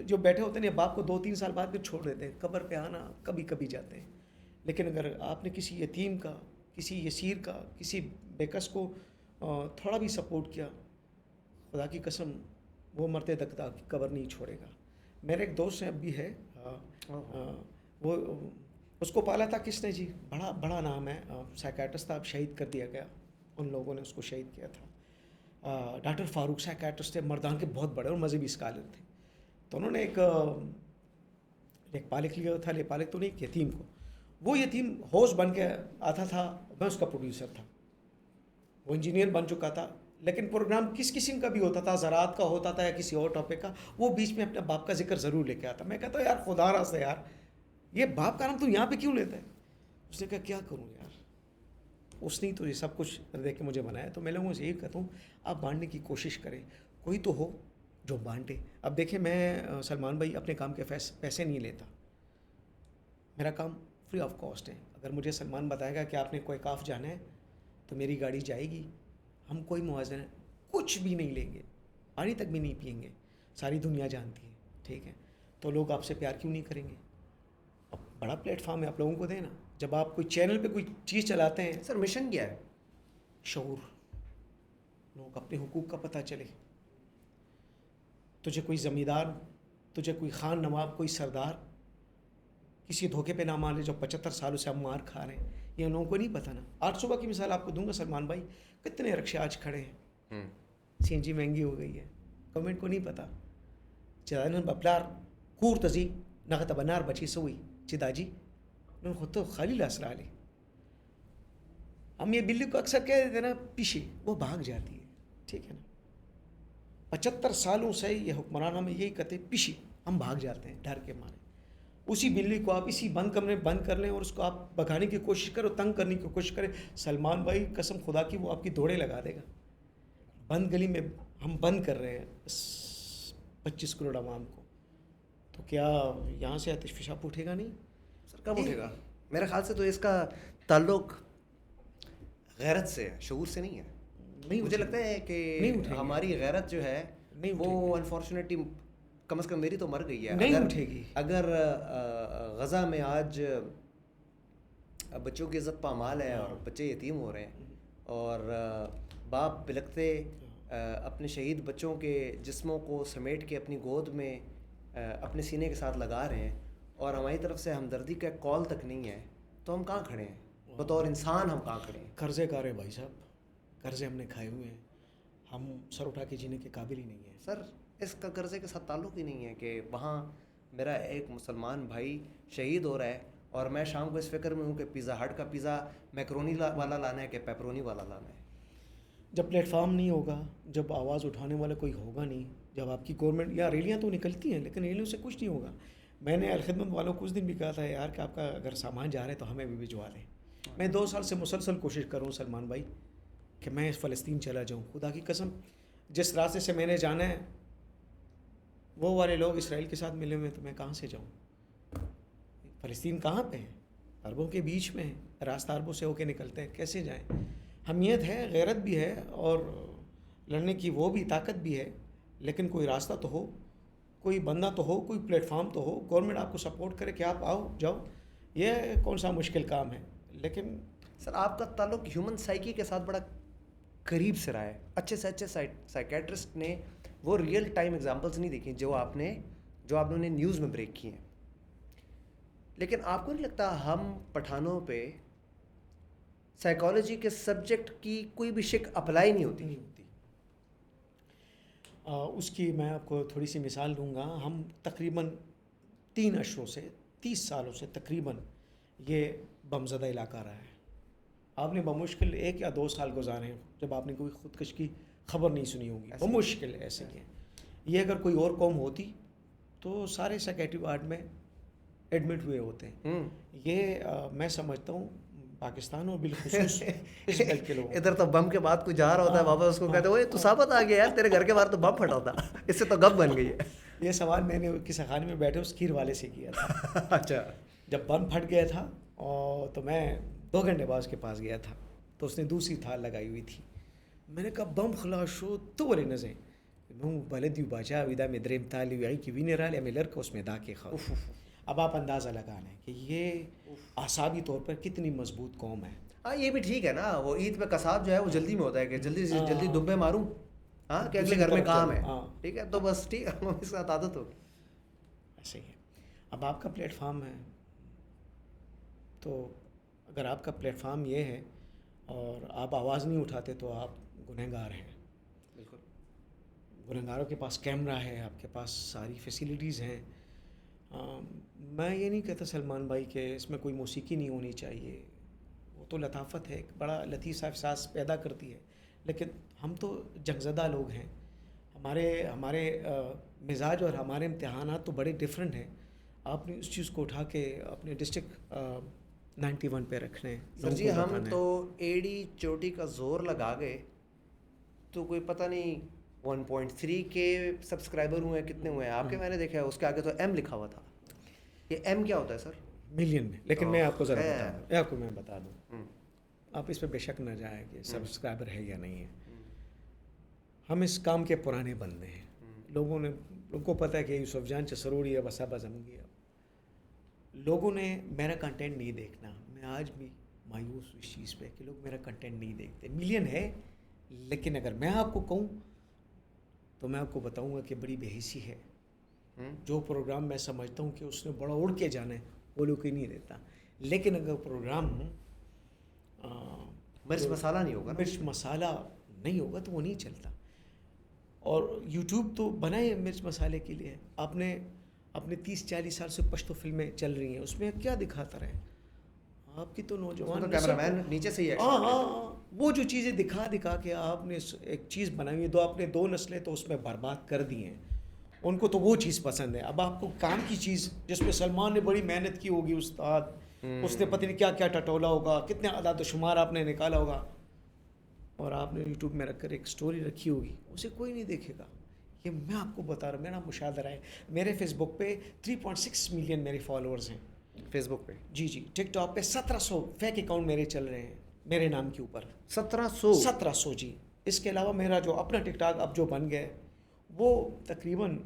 جو بیٹھے ہوتے ہیں نا، باپ کو 2-3 سال بعد پھر چھوڑ دیتے ہیں، قبر پہ آنا کبھی کبھی جاتے ہیں. لیکن اگر آپ نے کسی یتیم کا، کسی یسیر کا، کسی بیکس کو تھوڑا بھی سپورٹ کیا، خدا کی قسم وہ مرتے تک قبر نہیں چھوڑے گا. میرے ایک دوست اب بھی ہے، وہ اس کو پالا تھا کس نے جی، بڑا نام ہے، سائیکیٹرسٹ تھا، اب شہید کر دیا گیا، ان لوگوں نے اس کو شہید کیا تھا. ڈاکٹر فاروق سائیکیٹرسٹ تھے، مردان کے بہت بڑے اور مذہبی اسکالر تھے. تو انہوں نے ایک پالک لیا تھا، پالک تو نہیں، ایک یتیم کو. وہ یتیم ہوسٹ بن کے آتا تھا، میں اس کا پروڈیوسر تھا. وہ انجینئر بن چکا تھا، لیکن پروگرام کس قسم کا بھی ہوتا تھا، زراعت کا ہوتا تھا یا کسی اور ٹاپک کا، وہ بیچ میں اپنے باپ کا ذکر ضرور لے کے آتا. میں کہتا ہوں یار خدا راست ہے یار، یہ باپ کا نام تو یہاں پہ کیوں لیتا ہے؟ اس نے کہا کیا کروں یار، اس نے تو یہ سب کچھ دیکھ کے مجھے بنایا. تو میں لوگوں سے یہی کہتا ہوں آپ بانٹنے کی کوشش کریں، کوئی تو ہو جو بانٹے. اب دیکھیں میں سلمان بھائی اپنے کام کے پیسے نہیں لیتا، میرا کام فری آف کاسٹ ہے. اگر مجھے سلمان بتائے گا کہ آپ نے کوئی کاف جانا ہے تو میری گاڑی جائے گی، ہم کوئی موازنہ کچھ بھی نہیں لیں گے، پانی تک بھی نہیں پئیں گے. ساری دنیا جانتی ہے، ٹھیک ہے. تو لوگ آپ سے پیار کیوں نہیں کریں گے؟ اب بڑا پلیٹ فارم ہے، آپ لوگوں کو دیں نا. جب آپ کوئی چینل پہ کوئی چیز چلاتے ہیں، سر مشن کیا ہے؟ شعور، لوگوں کو اپنے حقوق کا پتہ چلے. تجھے کوئی زمیندار، تجھے کوئی خان نواب، کوئی سردار کسی دھوکے پہ نہ مان لے جو 75 سالوں سے ہم مار کھا رہے ہیں، یہ ان لوگوں کو نہیں پتہ نا. آج صبح کی مثال آپ کو دوں گا سلمان بھائی، کتنے رکشے آج کھڑے ہیں، سی این جی مہنگی ہو گئی ہے، گورنمنٹ کو نہیں پتہ. چدان بپلار کور تزی نغت بنار بچی سوئی چداجی انہوں خود تو خالی لاسرا لے. ہم یہ بلی کو اکثر کہہ دیتے ہیں نا پیچھے، وہ بھاگ جاتی ہے، ٹھیک ہے نا. 75 سالوں سے یہ حکمران ہمیں یہی کہتے ہیں پیچھے، ہم بھاگ جاتے ہیں ڈر کے مارے. اسی بلی کو آپ اسی بند کمرے میں بند کر لیں اور اس کو آپ بھگانے کی کوشش کریں، تنگ کرنے کی کوشش کریں، سلمان بھائی قسم خدا کی وہ آپ کی دوڑے لگا دے گا. بند گلی میں ہم بند کر رہے ہیں 25 کروڑ عوام کو، تو کیا یہاں سے آتش فشاں اٹھے گا؟ نہیں سر کب اٹھے گا؟ میرے خیال سے تو اس کا تعلق غیرت سے ہے، شعور سے نہیں ہے. مجھے لگتا ہے کہ ہماری غیرت جو ہے وہ انفارچونیٹلی کم از کم میری تو مر گئی ہے. نہیں اٹھے گی. اگر غزہ میں آج بچوں کی عزت پامال ہے اور بچے یتیم ہو رہے ہیں اور باپ بلکتے اپنے شہید بچوں کے جسموں کو سمیٹ کے اپنی گود میں اپنے سینے کے ساتھ لگا رہے ہیں اور ہماری طرف سے ہمدردی کا کال تک نہیں ہے، تو ہم کہاں کھڑے ہیں بطور انسان؟ ہم کہاں کھڑے ہیں؟ قرضے کار ہیں بھائی صاحب، قرضے ہم نے کھائے ہوئے ہیں، ہم سر اٹھا کے جینے کے قابل ہی نہیں ہیں. سر اس کا قرضے کے ساتھ تعلق ہی نہیں ہے کہ وہاں میرا ایک مسلمان بھائی شہید ہو رہا ہے اور میں شام کو اس فکر میں ہوں کہ پیزا ہٹ کا پیزا میکرونی والا لانا ہے کہ پیپرونی والا لانا ہے. جب پلیٹ فارم نہیں ہوگا, جب آواز اٹھانے والا کوئی ہوگا نہیں, جب آپ کی گورنمنٹ, یا ریلیاں تو نکلتی ہیں لیکن ریلیوں سے کچھ نہیں ہوگا. میں نے الخدمت والوں کو اس دن بھی کہا تھا یار کہ آپ کا اگر سامان جا رہا ہے تو ہمیں بھی بھجوا دیں. میں 2 سال سے مسلسل کوشش کر رہا ہوں سلمان بھائی کہ میں فلسطین چلا جاؤں. خدا کی قسم جس راستے سے میں نے جانا ہے وہ والے لوگ اسرائیل کے ساتھ ملے ہوئے, تو میں کہاں سے جاؤں؟ فلسطین کہاں پہ ہے؟ عربوں کے بیچ میں ہے, راستہ عربوں سے ہو کے نکلتے ہیں, کیسے جائیں؟ حمیت ہے, غیرت بھی ہے, اور لڑنے کی وہ بھی طاقت بھی ہے, لیکن کوئی راستہ تو ہو, کوئی بندہ تو ہو, کوئی پلیٹ فارم تو ہو, گورنمنٹ آپ کو سپورٹ کرے کہ آپ آؤ جاؤ. یہ کون سا مشکل کام ہے؟ لیکن سر آپ کا تعلق ہیومن سائیکی کے ساتھ بڑا قریب سے رہا ہے. اچھے سے اچھے سائیکیٹرسٹ نے وہ ریئل ٹائم ایگزامپلس نہیں دیکھی جو آپ نے نیوز میں بریک کی ہیں. لیکن آپ کو نہیں لگتا ہم پٹھانوں پہ سائیکالوجی کے سبجیکٹ کی کوئی بھی شک اپلائی نہیں ہوتی؟ اس کی میں آپ کو تھوڑی سی مثال دوں گا. ہم تقریباً 3 اشروں سے 30 سالوں سے تقریباً یہ بم زدہ علاقہ رہا ہے. آپ نے بمشکل 1 یا 2 سال گزارے ہیں جب آپ نے کوئی خودکش کی خبر نہیں سنی ہوگی. بمشکل ایسے ہی ہے. یہ اگر کوئی اور قوم ہوتی تو سارے سیکیٹری وارڈ میں ایڈمٹ ہوئے ہوتے ہیں. یہ میں سمجھتا ہوں پاکستان اور بالخصوص اس بلد کے لوگ, ادھر تو بم کے بعد کوئی جا رہا ہوتا ہے واپس, اس کو کہتے ہیں تو ثابت آ گیا یار, تیرے گھر کے باہر تو بم پھٹا تھا, اس سے تو گپ بن گئی ہے. یہ سوال میں نے کسی خانے میں بیٹھے اس کھیر والے سے کیا تھا. اچھا. جب بم پھٹ گیا تھا اور تو میں 2 گھنٹے بعد اس کے پاس گیا تھا, تو اس نے دوسری تھال لگائی ہوئی تھی. میں نے کہا بم خلاص شو تو بولے نظر نو بلدی باچا ودا میں دریم تالی آئی کی وینر آلے میں لڑکا اس میں دا کے خواہ. اب آپ اندازہ لگانا ہے کہ یہ اعصابی طور پر کتنی مضبوط قوم ہے. ہاں یہ بھی ٹھیک ہے نا, وہ عید پہ قصاب جو ہے وہ جلدی میں ہوتا ہے کہ جلدی سے جلدی دبے ماروں, ہاں کہ اگلے گھر میں کام ہے, ٹھیک ہے تو بس ٹھیک ہے, اس کا عادت ہوگی. ایسے ہی ہے. اب آپ کا پلیٹ فارم ہے, تو اگر آپ کا پلیٹ فارم یہ ہے اور آپ آواز نہیں اٹھاتے تو آپ گنہگار ہیں. بالکل. گنہگاروں کے پاس کیمرہ ہے, آپ کے پاس ساری فیسیلیٹیز ہیں. میں یہ نہیں کہتا سلمان بھائی کہ اس میں کوئی موسیقی نہیں ہونی چاہیے, وہ تو لطافت ہے, ایک بڑا لطیف سا احساس پیدا کرتی ہے. لیکن ہم تو جنگ زدہ لوگ ہیں, ہمارے مزاج اور ہمارے امتحانات تو بڑے ڈفرینٹ ہیں. آپ نے اس چیز کو اٹھا کے اپنے ڈسٹرکٹ 91 پہ رکھ لیں. سر جی ہم تو ایڑی چوٹی کا زور لگا گئے تو کوئی پتہ نہیں 1.3 کے سبسکرائبر ہوئے ہیں, کتنے ہوئے ہیں آپ کے, میں نے دیکھا ہے اس کے آگے تو ایم لکھا ہوا تھا. یہ ایم کیا ہوتا ہے سر؟ ملین میں. لیکن میں آپ کو ذرا بتا دوں, آپ اس پہ بے شک نہ جائیں کہ سبسکرائبر ہے یا نہیں ہے. ہم اس کام کے پرانے بندے ہیں. لوگوں کو پتہ ہے کہ یوسف جان چسروڑی ہے, وسا بزمگی ہے. لوگوں نے میرا کنٹینٹ نہیں دیکھنا. میں آج بھی مایوس اس چیز پہ کہ لوگ میرا کنٹینٹ نہیں دیکھتے. ملین ہے, لیکن اگر میں آپ کو کہوں تو میں آپ کو بتاؤں گا کہ بڑی بے حسی ہے. جو پروگرام میں سمجھتا ہوں کہ اس نے بڑا اڑ کے جانا ہے وہ لوگ ہی نہیں دیتا. لیکن اگر پروگرام مرچ مسالہ نہیں ہوگا, مرچ مسالہ نہیں ہوگا تو وہ نہیں چلتا. اور یوٹیوب تو بنا ہے مرچ مسالے کے لیے. آپ نے اپنے 30-40 سال سے پشتو فلمیں چل رہی ہیں, اس میں کیا دکھاتا رہے آپ کی تو نوجوان کیمرہ مین نیچے سے ہی ہے. وہ جو چیزیں دکھا کے آپ نے ایک چیز بنائی ہے, آپ نے 2 نسلیں تو اس میں برباد کر دی ہیں. ان کو تو وہ چیز پسند ہے. اب آپ کو کام کی چیز جس میں سلمان نے بڑی محنت کی ہوگی, استاد اس نے پتہ نہیں کیا کیا ٹٹولا ہوگا, کتنے اعداد و شمار آپ نے نکالا ہوگا, اور آپ نے یوٹیوب میں رکھ کر ایک سٹوری رکھی ہوگی, اسے کوئی نہیں دیکھے گا. یہ میں آپ کو بتا رہا ہوں, میرا مشاہدہ ہے. میرے فیس بک پہ 3.6 ملین میرے فالوورز ہیں. فیس بک پہ جی ٹک ٹاک پہ 1700 فیک اکاؤنٹ میرے چل رہے ہیں میرے نام کے اوپر. 1700 جی. اس کے علاوہ میرا جو اپنا ٹک ٹاک اب جو بن گیا وہ تقریباً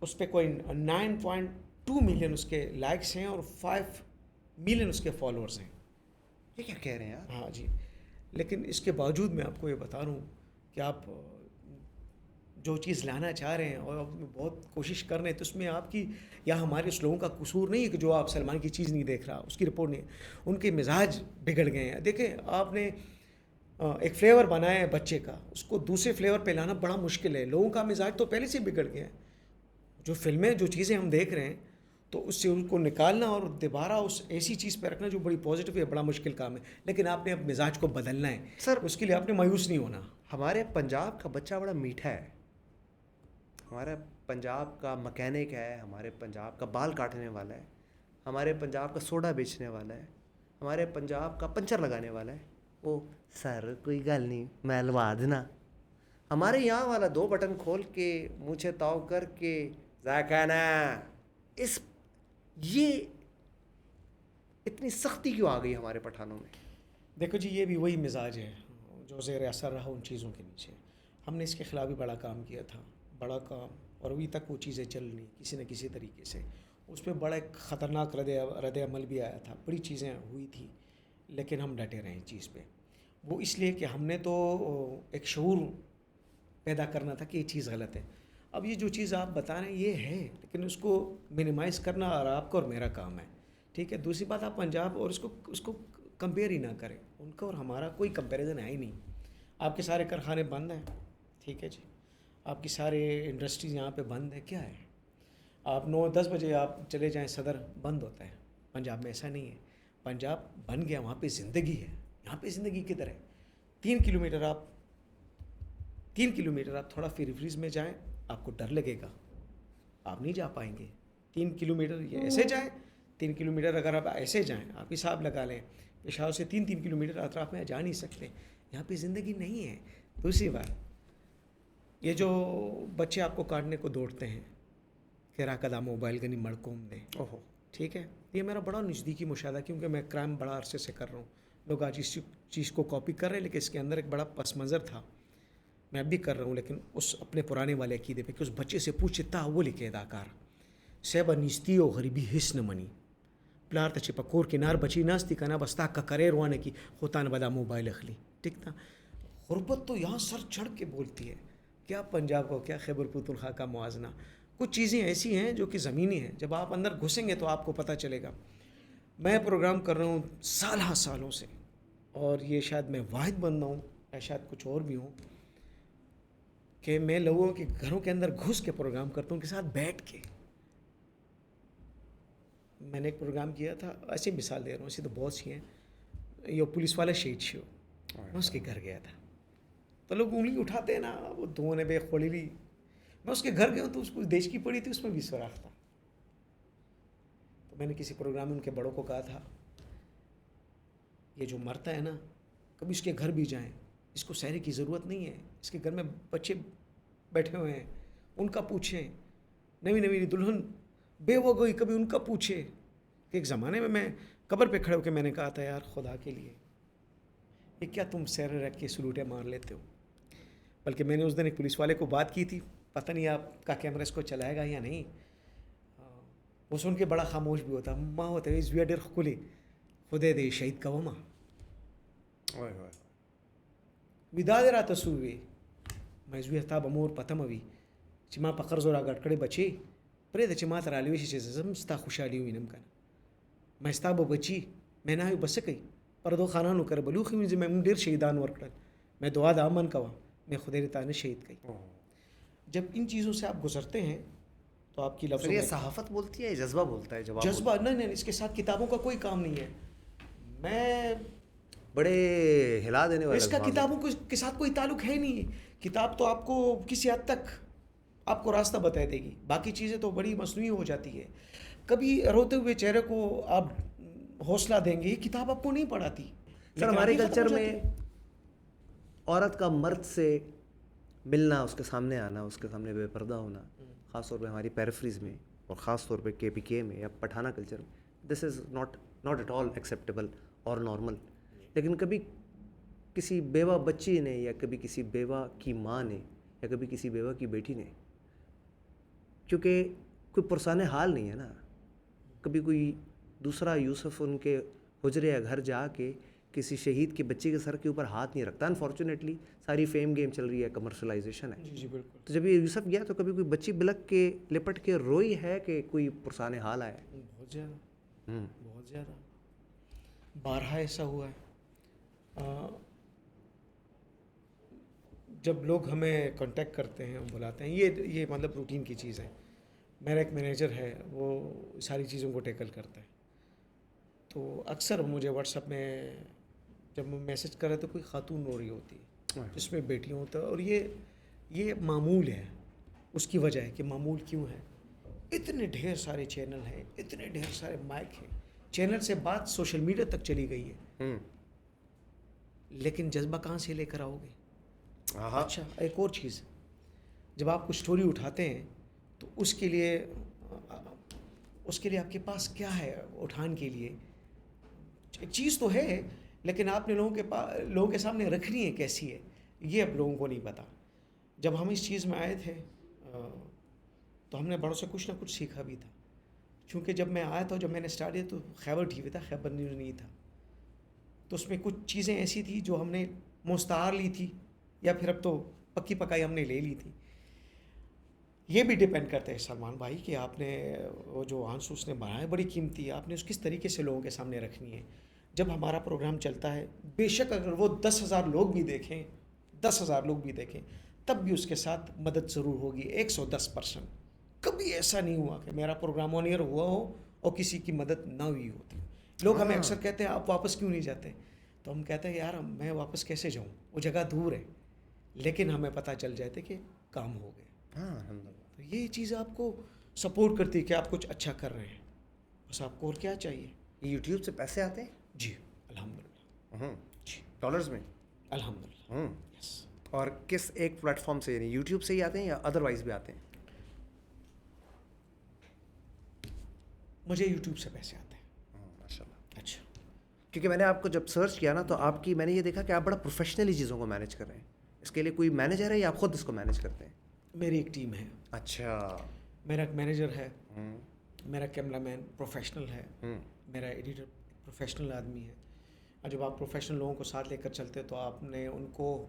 اس پہ کوئی 9.2 ملین اس کے لائکس ہیں اور 5 ملین اس کے فالوورز ہیں. یہ کیا کہہ رہے ہیں یار؟ ہاں جی. لیکن اس کے باوجود میں آپ کو یہ بتا رہا ہوں کہ آپ جو چیز لانا چاہ رہے ہیں اور آپ بہت کوشش کر رہے ہیں, تو اس میں آپ کی یا ہمارے اس لوگوں کا قصور نہیں ہے کہ جو آپ سلمان کی چیز نہیں دیکھ رہا, اس کی رپورٹ نہیں ہے. ان کے مزاج بگڑ گئے ہیں. دیکھیں آپ نے ایک فلیور بنایا ہے بچے کا, اس کو دوسرے فلیور پہ لانا بڑا مشکل ہے. لوگوں کا مزاج تو پہلے سے بگڑ گیا ہے. جو فلمیں جو چیزیں ہم دیکھ رہے ہیں تو اس سے ان کو نکالنا اور دوبارہ اس ایسی چیز پہ رکھنا جو بڑی پازیٹیو ہے بڑا مشکل کام ہے. لیکن آپ نے اب مزاج کو بدلنا ہے سر. اس کے لیے آپ نے مایوس نہیں ہونا. ہمارے پنجاب کا بچہ بڑا میٹھا ہے, ہمارا پنجاب کا مکینک ہے, ہمارے پنجاب کا بال کاٹنے والا ہے, ہمارے پنجاب کا سوڈا بیچنے والا ہے, ہمارے پنجاب کا پنچر لگانے والا ہے. او سر کوئی گل نہیں میں لوا دینا. ہمارے یہاں والا 2 بٹن کھول کے مونچھے تاؤ کر کے ذائقہ اس یہ اتنی سختی کیوں آ گئی ہمارے پٹھانوں میں؟ دیکھو جی یہ بھی وہی مزاج ہے جو زیر اثر رہا ان چیزوں کے نیچے. ہم نے اس کے خلاف بھی بڑا کام کیا تھا, بڑا کام, اور ابھی تک وہ چیزیں چل رہی کسی نہ کسی طریقے سے. اس پہ بڑا ایک خطرناک رد عمل بھی آیا تھا, بڑی چیزیں ہوئی تھی, لیکن ہم ڈٹے رہے اس چیز پہ. وہ اس لیے کہ ہم نے تو ایک شعور پیدا کرنا تھا کہ یہ چیز غلط ہے. اب یہ جو چیز آپ بتا رہے ہیں یہ ہے, لیکن اس کو منیمائز کرنا اور آپ کا اور میرا کام ہے, ٹھیک ہے. دوسری بات آپ پنجاب اور اس کو کمپیئر ہی نہ کریں, ان کا اور ہمارا کوئی کمپیریزن ہے ہی نہیں. آپ کے سارے کارخانے بند ہیں, ٹھیک ہے جی, آپ کی سارے انڈسٹریز یہاں پہ بند ہے. کیا ہے, آپ 9-10 بجے آپ چلے جائیں صدر بند ہوتا ہے. پنجاب میں ایسا نہیں ہے, پنجاب بن گیا, وہاں پہ زندگی ہے. یہاں پہ زندگی کدھر ہے؟ 3 کلومیٹر آپ تھوڑا فری فریز میں جائیں, آپ کو ڈر لگے گا, آپ نہیں جا پائیں گے. 3 کلومیٹر یہ ایسے جائیں, 3 کلومیٹر اگر آپ ایسے جائیں, آپ حساب لگا لیں, پشاور سے 3 کلومیٹر اطراف میں جا نہیں سکتے. یہاں پہ زندگی نہیں ہے. دوسری بات, یہ جو بچے آپ کو کاٹنے کو دوڑتے ہیں کہ راکدہ موبائل گنی مڑکوم دیں, ٹھیک ہے, یہ میرا بڑا نزدیکی مشاہدہ, کیونکہ میں کرائم بڑا عرصے سے کر رہا ہوں. لوگ آج اس چیز کو کاپی کر رہے ہیں, لیکن اس کے اندر ایک بڑا پس منظر تھا. میں اب بھی کر رہا ہوں, لیکن اس اپنے پرانے والے عقیدے پہ کہ اس بچے سے پوچھے وہ لکھے اداکار سیبا نیستی و غریبی حس نہ منی پلار تچے پکور کنار بچی ناستی کنا بستا کا کرے روانے کی ہوتان بدا موبائل اخلی, ٹھیک تھا. غربت تو یہاں سر چڑھ کے بولتی ہے. کیا پنجاب کو, کیا خیبر پختونخوا کا موازنہ. کچھ چیزیں ایسی ہیں جو کہ زمینی ہیں, جب آپ اندر گھسیں گے تو آپ کو پتہ چلے گا. میں پروگرام کر رہا ہوں سالوں سے, اور یہ شاید میں واحد بندہ ہوں یا شاید کچھ اور بھی ہوں کہ میں لوگوں کے گھروں کے اندر گھس کے پروگرام کرتا ہوں, ان کے ساتھ بیٹھ کے. میں نے ایک پروگرام کیا تھا, ایسی مثال دے رہا ہوں, ایسی تو بہت سی ہیں. یہ پولیس والا شہید شو, میں اس کے گھر گیا تھا, تو لوگ انگلی اٹھاتے ہیں نا, وہ دھونے بے خولی لی. میں اس کے گھر گیا تو اس کو دیش کی پڑی تھی, اس میں بھی سوراخ تھا. تو میں نے کسی پروگرام میں ان کے بڑوں کو کہا تھا, یہ جو مرتا ہے نا, کبھی اس کے گھر بھی جائیں, اس کو سحری کی ضرورت نہیں ہے. اس کے گھر میں بچے بیٹھے ہوئے ہیں, ان کا پوچھیں. نئی دلہن بے وہ گئی, کبھی ان کا پوچھے. ایک زمانے میں قبر پہ کھڑے ہو کے میں نے کہا تھا, یار خدا کے لیے یہ کیا تم سیر رکھ کے سلوٹیں مار لیتے ہو. بلکہ میں نے اس دن ایک پولیس والے کو بات کی تھی, پتہ نہیں آپ کا کیمرہ اس کو چلائے گا یا نہیں. وہ سن کے بڑا خاموش بھی ہوتا, ماں ہوتے اس ویڈر کھلے خدے دے شہید کا وما ودا دے رہا تصوی میں زوی تاب امور پتموی چما پخر زورا گٹکڑے بچی پرے د چما تر علیوی زم ستا خوشحالی وینم کنا میں ستا بو بچی میں نہ بس کئی پر دو خانانو کر بلوخی میں ډیر شہیدان ورکړل, میں دعا دا امن کوا میں خدای رتا نے شہید کئی. جب ان چیزوں سے آپ گزرتے ہیں تو آپ کی لفظوں یہ صحافت بولتی ہے, جذبہ بولتا ہے, جذبہ نہیں, اس کے ساتھ کتابوں کا کوئی کام نہیں ہے. میں بڑے ہلا دینے والے اس کا کتابوں کے ساتھ کوئی تعلق ہے نہیں. کتاب تو آپ کو کسی حد تک آپ کو راستہ بتا دے گی, باقی چیزیں تو بڑی مصنوعی ہو جاتی ہے. کبھی روتے ہوئے چہرے کو آپ حوصلہ دیں گے, یہ کتاب آپ کو نہیں پڑھاتی. سر ہمارے کلچر میں عورت کا مرد سے ملنا, اس کے سامنے آنا, اس کے سامنے بے پردہ ہونا, خاص طور پہ ہماری پیرافریز میں اور خاص طور پہ KPK میں یا پٹھانہ کلچر میں, this is not at all acceptable اور نارمل. لیکن کبھی کسی بیوہ بچی نے یا کبھی کسی بیوہ کی ماں نے یا کبھی کسی بیوہ کی بیٹی نے, کیونکہ کوئی پرسان حال نہیں ہے نا, کبھی کوئی دوسرا یوسف ان کے حجرے یا گھر جا کے کسی شہید کے بچے کے سر کے اوپر ہاتھ نہیں رکھتا. انفارچونیٹلی ساری فیم گیم چل رہی ہے, کمرشلائزیشن ہے. جی بالکل. تو جب یہ یوسف گیا تو کبھی کوئی بچی بلک کے لپٹ کے روئی ہے کہ کوئی پرسان حال آیا ہے؟ بہت زیادہ بارہا ایسا ہوا ہے. جب لوگ ہمیں کانٹیکٹ کرتے ہیں, بلاتے ہیں, یہ مطلب روٹین کی چیز ہے. میرا ایک مینیجر ہے وہ ساری چیزوں کو ٹیکل کرتا ہے. تو اکثر مجھے واٹس ایپ میں جب میں میسج کر رہا تو کوئی خاتون رو رہی ہوتی ہے جس میں بیٹیاں ہوتا ہے, اور یہ معمول ہے. اس کی وجہ ہے کہ معمول کیوں ہے, اتنے ڈھیر سارے چینل ہیں, اتنے ڈھیر سارے مائک ہیں, چینل سے بات سوشل میڈیا تک چلی گئی ہے, لیکن جذبہ کہاں سے لے کر آؤ گے؟ اچھا ایک اور چیز, جب آپ کو اسٹوری اٹھاتے ہیں تو اس کے لیے آپ کے پاس کیا ہے اٹھان کے لیے؟ ایک چیز تو ہے, لیکن آپ نے لوگوں کے سامنے رکھنی ہے کیسی ہے, یہ اب لوگوں کو نہیں پتا. جب ہم اس چیز میں آئے تھے تو ہم نے بڑوں سے کچھ نہ کچھ سیکھا بھی تھا, کیونکہ جب میں آیا تھا, جب میں نے اسٹارٹ کیا تو خیبر ٹی وی تھا, خیبر نیوز نہیں تھا. تو اس میں کچھ چیزیں ایسی تھی جو ہم نے مستعار لی تھی, یا پھر اب تو پکی پکائی ہم نے لے لی تھی. یہ بھی ڈیپینڈ کرتا ہے سلمان بھائی کہ آپ نے وہ جو آنسو اس نے بنایا بڑی قیمتی ہے, آپ نے اس کس طریقے سے لوگوں کے سامنے رکھنی ہے. جب ہمارا پروگرام چلتا ہے, بے شک اگر وہ 10,000 لوگ بھی دیکھیں, 10,000 لوگ بھی دیکھیں, تب بھی اس کے ساتھ مدد ضرور ہوگی 110%. کبھی ایسا نہیں ہوا کہ میرا پروگرام آن ایئر ہوا ہو اور کسی کی مدد نہ ہوئی ہوتی. لوگ ہمیں اکثر کہتے ہیں آپ واپس کیوں نہیں جاتے, تو ہم کہتے ہیں یار میں واپس کیسے جاؤں, وہ جگہ دور ہے, لیکن ہمیں پتہ چل جاتے کہ کام ہو گیا. تو یہ چیز آپ کو سپورٹ کرتی ہے کہ آپ کچھ اچھا کر رہے ہیں, بس آپ کو اور کیا چاہیے. یوٹیوب سے پیسے آتے ہیں؟ جی الحمدللہ. جی ڈالرز میں الحمدللہ. یس. اور کس ایک پلیٹ فارم سے, یعنی یوٹیوب سے ہی آتے ہیں یا ادروائز بھی آتے ہیں؟ مجھے یوٹیوب سے پیسے آتے ہیں. ماشاء اللہ. اچھا. کیونکہ میں نے آپ کو جب سرچ کیا نا تو آپ کی میں نے یہ دیکھا کہ آپ بڑا پروفیشنلی چیزوں کو مینیج کر رہے ہیں. اس کے لیے کوئی مینیجر ہے یا آپ خود اس کو مینیج کرتے ہیں؟ میری ایک ٹیم ہے. اچھا. میرا ایک مینیجر ہے, میرا کیمرہ مین پروفیشنل ہے, میرا ایڈیٹر پروفیشنل آدمی ہے. اور جب آپ پروفیشنل لوگوں کو ساتھ لے کر چلتے تو آپ نے ان کو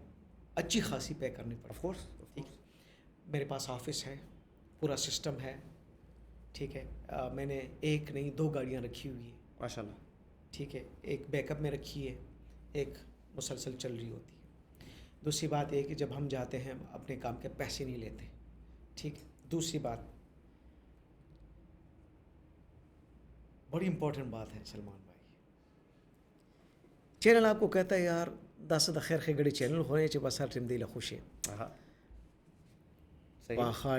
اچھی خاصی پے کرنی پڑتی. Of course. ٹھیک ہے, میرے پاس آفس ہے, پورا سسٹم ہے. ٹھیک ہے, میں نے ایک نہیں 2 گاڑیاں رکھی ہوئی ہیں ماشاء اللہ. ٹھیک ہے, ایک بیک اپ میں رکھی ہے, ایک مسلسل چل رہی ہوتی ہے. دوسری بات یہ کہ جب ہم جاتے ہیں اپنے کام کے پیسے نہیں لیتے. ٹھیک. دوسری بات بڑی امپورٹنٹ بات ہے سلمان بھائی, چینل آپ کو کہتا ہے یار 10 خیر خیگڑی چینل ہونے چاہیے بس ہر ٹیم دل خوشی. واخا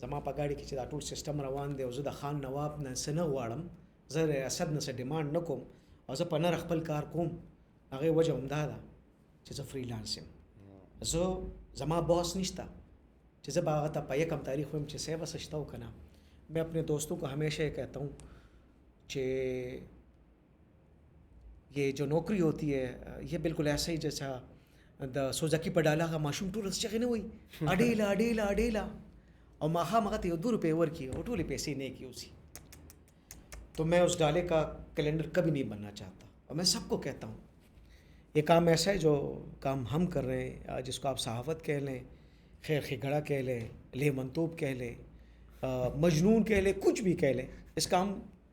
زما په گاډي کې چې دا ټول سیستم روان دی او زه د خان نواب نه سنه واړم, زه ریاست نه څه ډیمانډ نه کوم او زه په نر خپل کار کوم. هغه وجه همدا ده چې زه فریلانس یم. زه زما باس نشته چې زه به هغه ته په یکم تاریخ ویم چې صاحب څه شته و که نه. میں اپنے دوستوں کو ہمیشہ یہ کہتا ہوں کہ یہ جو نوکری ہوتی ہے یہ بالکل ایسا ہی جیسا د سوزکی په ډاله هغه ماشوم ټول چغې نه وایي اډېله اډېله اډېله او ماښام هغه ته یو 2 روپے ورکړي او ټولې پیسې نه کړي اوسي. تو میں اس ڈالے کا کیلنڈر کبھی نہیں بننا چاہتا, اور میں سب کو کہتا ہوں یہ کام ایسا ہے جو کام ہم کر رہے ہیں, جس کو آپ صحافت کہہ لیں, خیر خگڑا کہہ لیں, لے منتوب کہہ لیں, مجنون کہہ لیں, کچھ بھی کہہ لیں, اس کام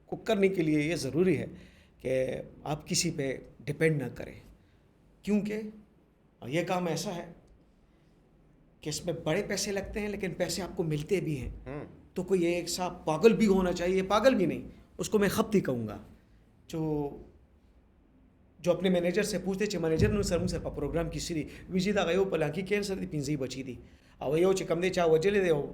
کو کرنے کے لیے یہ ضروری ہے کہ آپ کسی پہ ڈپینڈ نہ کریں. کیونکہ یہ کام ایسا ہے کہ اس میں بڑے پیسے لگتے ہیں لیکن پیسے آپ کو ملتے بھی ہیں. تو کوئی ایک سا پاگل بھی ہونا چاہیے, پاگل بھی نہیں, اس کو میں خپتی کہوں گا, جو اپنے مینیجر سے پوچھتے چې مینیجر نو سر موږ سره په پروګرام کې سری ویجی دا یو پلانکی کینسر دی 15 بچی دي او یو چې کم دی چا وجلې دی او